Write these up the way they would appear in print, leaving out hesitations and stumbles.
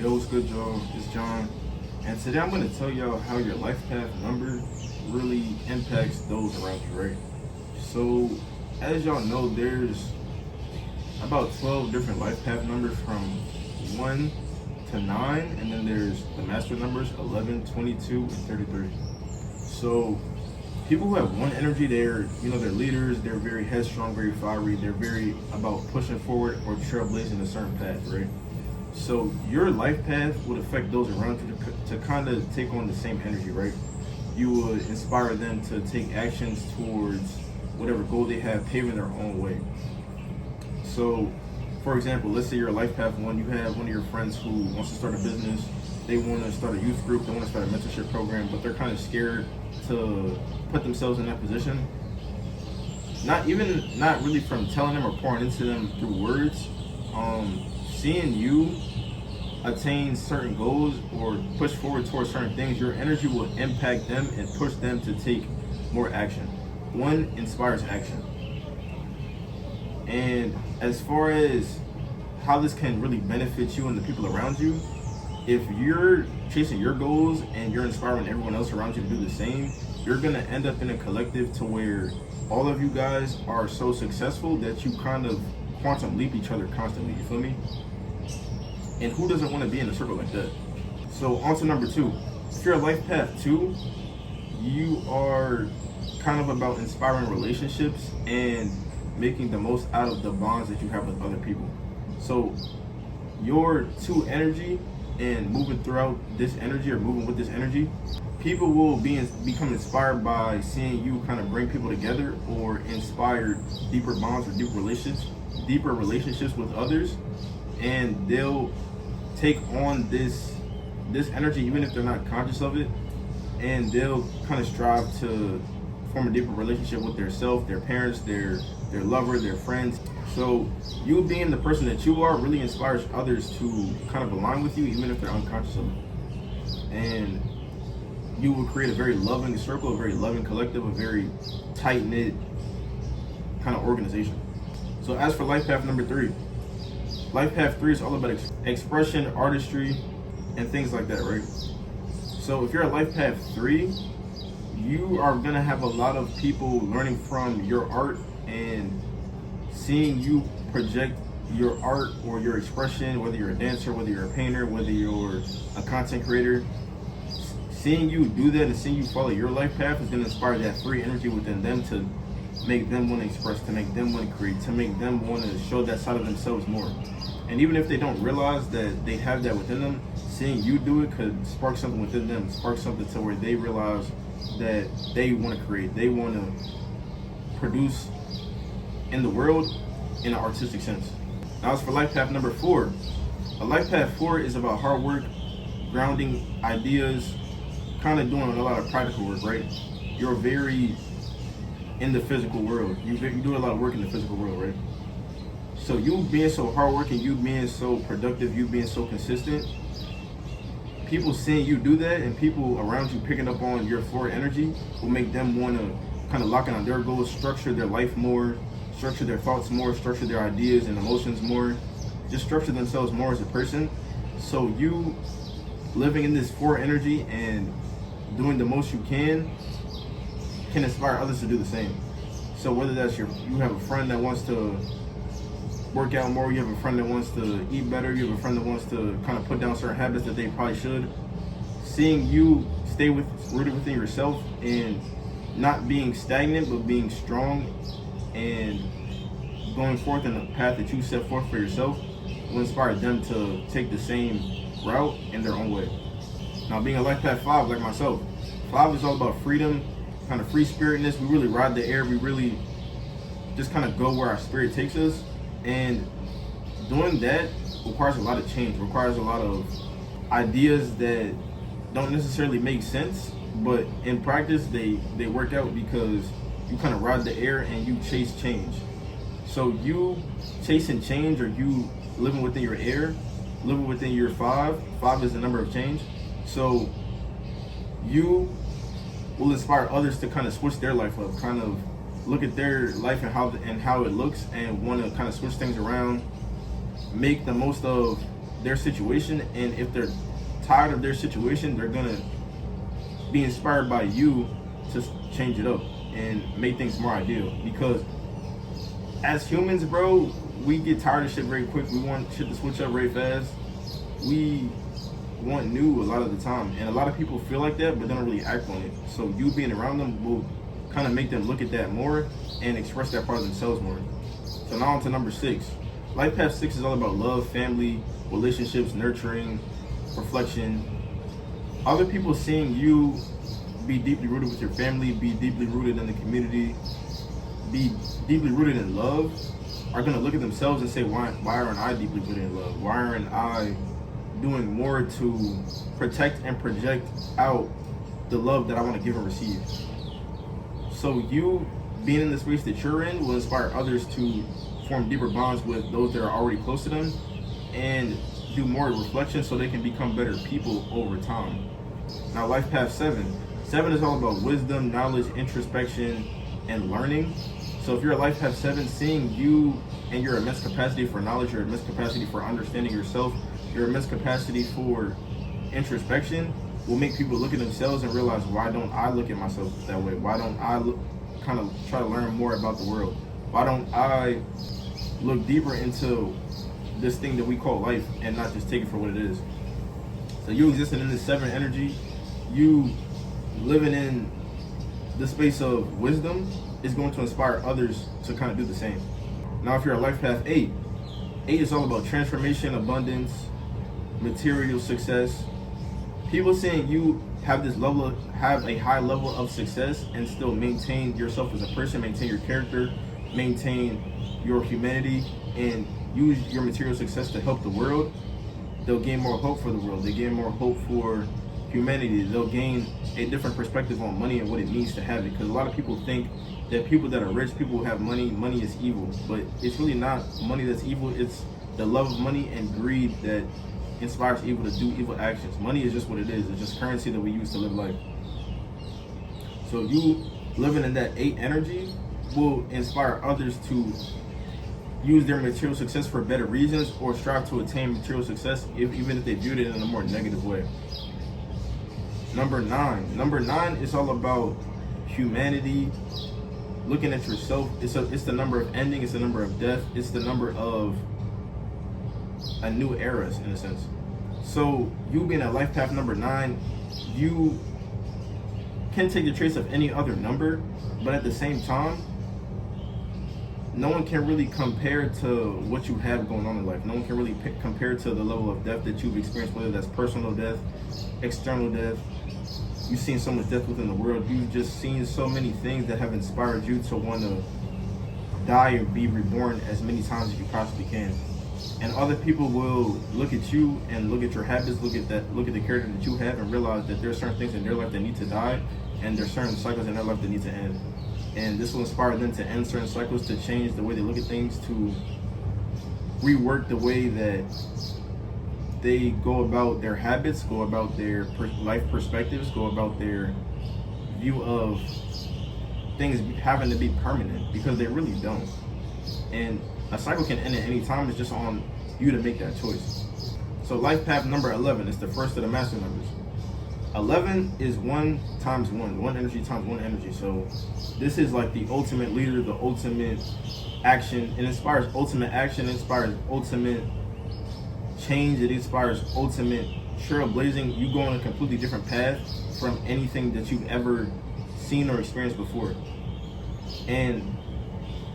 Yo, what's good, y'all? It's John, and today I'm going to tell y'all how your life path number really impacts those around you, right? So, as y'all know, there's about 12 different life path numbers from 1 to 9, and then there's the master numbers 11, 22, and 33. So, people who have one energy, they're leaders, they're very headstrong, very fiery, they're very about pushing forward or trailblazing a certain path, right? So your life path would affect those around you to kind of take on the same energy, right? You would inspire them to take actions towards whatever goal they have, paving their own way. So, for example, let's say you're a life path 1, you have one of your friends who wants to start a business, they want to start a youth group, they want to start a mentorship program, but they're kind of scared to put themselves in that position. Not really from telling them or pouring into them through words. Seeing you attain certain goals or push forward towards certain things, your energy will impact them and push them to take more action. 1 inspires action. And as far as how this can really benefit you and the people around you, if you're chasing your goals and you're inspiring everyone else around you to do the same, you're going to end up in a collective to where all of you guys are so successful that you kind of quantum leap each other constantly. You feel me? And who doesn't want to be in a circle like that? So on to number 2. If you're a life path 2, you are kind of about inspiring relationships and making the most out of the bonds that you have with other people. So your 2 energy and moving throughout this energy or moving with this energy, people will become inspired by seeing you kind of bring people together or inspire deeper bonds or deeper relationships with others, and they'll take on this energy even if they're not conscious of it, and they'll kind of strive to form a deeper relationship with their self, their parents, their lover, their friends. So you being the person that you are really inspires others to kind of align with you even if they're unconscious of it. And you will create a very loving circle, a very loving collective, a very tight-knit kind of organization. So as for life path number 3, life path 3 is all about expression, artistry, and things like that, right? So if you're a life path 3, you are gonna have a lot of people learning from your art and seeing you project your art or your expression, whether you're a dancer, whether you're a painter, whether you're a content creator. Seeing you do that and seeing you follow your life path is gonna inspire that 3 energy within them to make them want to express, to make them want to create, to make them want to show that side of themselves more. And even if they don't realize that they have that within them, seeing you do it could spark something within them, spark something to where they realize that they want to create, they want to produce in the world in an artistic sense. Now as for life path number 4, a life path 4 is about hard work, grounding ideas, kind of doing a lot of practical work, right? You're very in the physical world. You do a lot of work in the physical world, right? So you being so hardworking, you being so productive, you being so consistent, people seeing you do that and people around you picking up on your forward energy will make them want to kind of lock in on their goals, structure their life more, structure their thoughts more, structure their ideas and emotions more, just structure themselves more as a person. So you living in this forward energy and doing the most you can inspire others to do the same. So whether that's you have a friend that wants to work out more, you have a friend that wants to eat better, you have a friend that wants to kind of put down certain habits that they probably should, seeing you stay rooted within yourself and not being stagnant but being strong and going forth in the path that you set forth for yourself will inspire them to take the same route in their own way. Now being a life path 5 like myself, 5 is all about freedom, kind of free spiritness. We really ride the air. We really just kind of go where our spirit takes us. And doing that requires a lot of change, requires a lot of ideas that don't necessarily make sense, but in practice they work out because you kind of ride the air and you chase change. So you chasing change, or you living within your air, living within your 5 is the number of change. So you will inspire others to kind of switch their life up, kind of look at their life and how it looks and want to kind of switch things around, make the most of their situation, and if they're tired of their situation, they're gonna be inspired by you to change it up and make things more ideal. Because as humans, bro, we get tired of shit very quick. We want shit to switch up very fast. We want new a lot of the time, and a lot of people feel like that, but they don't really act on it. So you being around them will kind of make them look at that more and express that part of themselves more. So now on to number 6. Life path 6 is all about love, family, relationships, nurturing, reflection. Other people seeing you be deeply rooted with your family, be deeply rooted in the community, be deeply rooted in love, are gonna look at themselves and say, why aren't I deeply rooted in love? Why aren't I doing more to protect and project out the love that I want to give and receive? So you being in the space that you're in will inspire others to form deeper bonds with those that are already close to them and do more reflection so they can become better people over time. Now, life path 7. 7 is all about wisdom, knowledge, introspection, and learning. So if you're a life path 7, seeing you and your immense capacity for knowledge, your immense capacity for understanding yourself, your immense capacity for introspection will make people look at themselves and realize, why don't I look at myself that way? Why don't I kind of try to learn more about the world? Why don't I look deeper into this thing that we call life and not just take it for what it is? So you existing in this 7 energy, you living in the space of wisdom is going to inspire others to kind of do the same. Now, if you're a life path 8, 8 is all about transformation, abundance, material success. People saying you have a high level of success and still maintain yourself as a person, maintain your character, maintain your humanity, and use your material success to help the world, they'll gain more hope for the world. They gain more hope for humanity. They'll gain a different perspective on money and what it means to have it. Because a lot of people think that people that are rich, people who have money is evil. But it's really not money that's evil. It's the love of money and greed that inspires evil to do evil actions. Money is just what it is. It's just currency that we use to live life. So you living in that 8 energy will inspire others to use their material success for better reasons or strive to attain material success even if they viewed it in a more negative way. Number 9. Number 9 is all about humanity, looking at yourself. It's the number of ending, it's the number of death, it's the number of a new era in a sense. So you being at life path number 9, you can take the traits of any other number, but at the same time, no one can really compare to what you have going on in life. No one can really compare to the level of death that you've experienced, whether that's personal death, external death. You've seen so much death within the world. You've just seen so many things that have inspired you to want to die and be reborn as many times as you possibly can. And other people will look at you and look at your habits, look at the character that you have, and realize that there are certain things in their life that need to die, and there are certain cycles in their life that need to end. And this will inspire them to end certain cycles, to change the way they look at things, to rework the way that they go about their habits, go about their life perspectives, go about their view of things having to be permanent, because they really don't. And a cycle can end at any time. It's just on you to make that choice. So life path number 11 is the first of the master numbers. 11 is 1 times 1, 1 energy times 1 energy. So this is like the ultimate leader, the ultimate action. It inspires ultimate action, it inspires ultimate change, it inspires ultimate trailblazing. You go on a completely different path from anything that you've ever seen or experienced before. And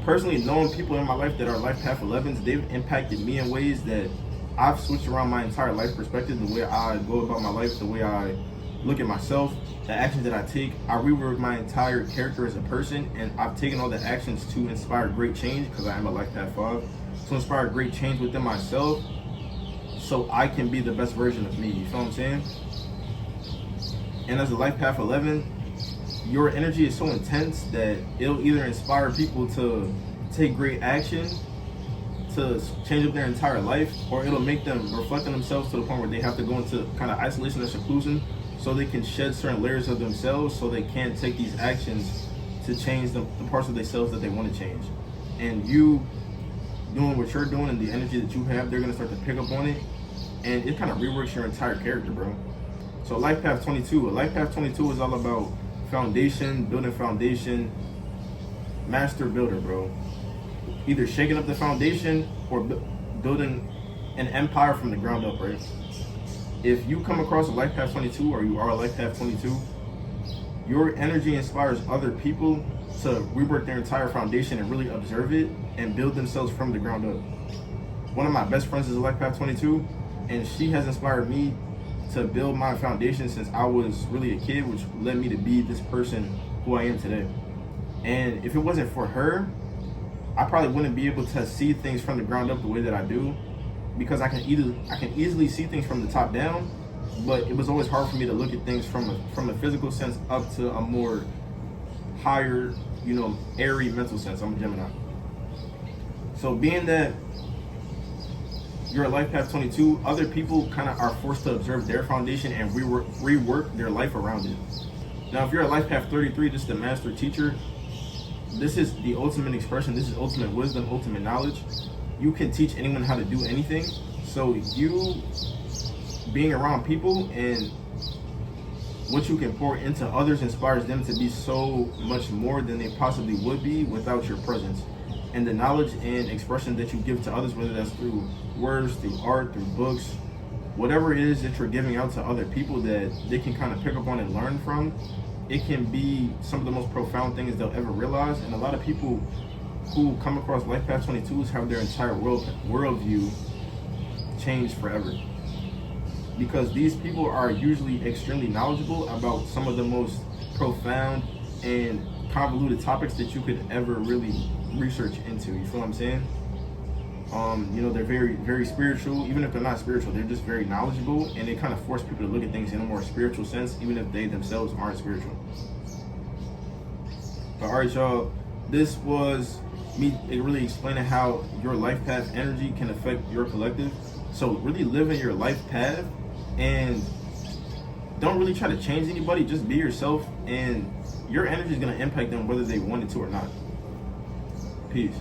personally, knowing people in my life that are life path 11s, they've impacted me in ways that I've switched around my entire life perspective, the way I go about my life, the way I look at myself, the actions that I take. I rework my entire character as a person, and I've taken all the actions to inspire great change, because I am a life path 5, to inspire great change within myself so I can be the best version of me. You feel what I'm saying? And as a life path 11, your energy is so intense that it'll either inspire people to take great action to change up their entire life, or it'll make them reflect on themselves to the point where they have to go into kind of isolation or seclusion so they can shed certain layers of themselves, so they can take these actions to change the parts of themselves that they want to change. And you doing what you're doing and the energy that you have, they're going to start to pick up on it, and it kind of reworks your entire character, bro. So Life Path 22, Life Path 22 is all about foundation, building foundation, master builder, bro. Either shaking up the foundation or building an empire from the ground up, right? If you come across a Life Path 22 or you are a Life Path 22, your energy inspires other people to rework their entire foundation and really observe it and build themselves from the ground up. One of my best friends is a Life Path 22, and she has inspired me to build my foundation since I was really a kid, which led me to be this person who I am today. And if it wasn't for her, I probably wouldn't be able to see things from the ground up the way that I do, because I can easily see things from the top down, but it was always hard for me to look at things from a physical sense up to a more higher, airy mental sense. I'm a Gemini. So being that you're a Life Path 22, other people kind of are forced to observe their foundation and rework their life around it. Now, if you're a Life Path 33, this is the master teacher. This is the ultimate expression. This is ultimate wisdom, ultimate knowledge. You can teach anyone how to do anything. So you being around people and what you can pour into others inspires them to be so much more than they possibly would be without your presence. And the knowledge and expression that you give to others, whether that's through words, through art, through books, whatever it is that you're giving out to other people that they can kind of pick up on and learn from, it can be some of the most profound things they'll ever realize. And a lot of people who come across Life Path 22s have their entire worldview changed forever. Because these people are usually extremely knowledgeable about some of the most profound and convoluted topics that you could ever really research into. You feel what I'm saying? They're very, very spiritual. Even if they're not spiritual, they're just very knowledgeable, and they kind of force people to look at things in a more spiritual sense, even if they themselves aren't spiritual. But all right, y'all, this was me really explaining how your life path energy can affect your collective. So really live in your life path and don't really try to change anybody. Just be yourself, and your energy is going to impact them whether they want it to or not. Peace.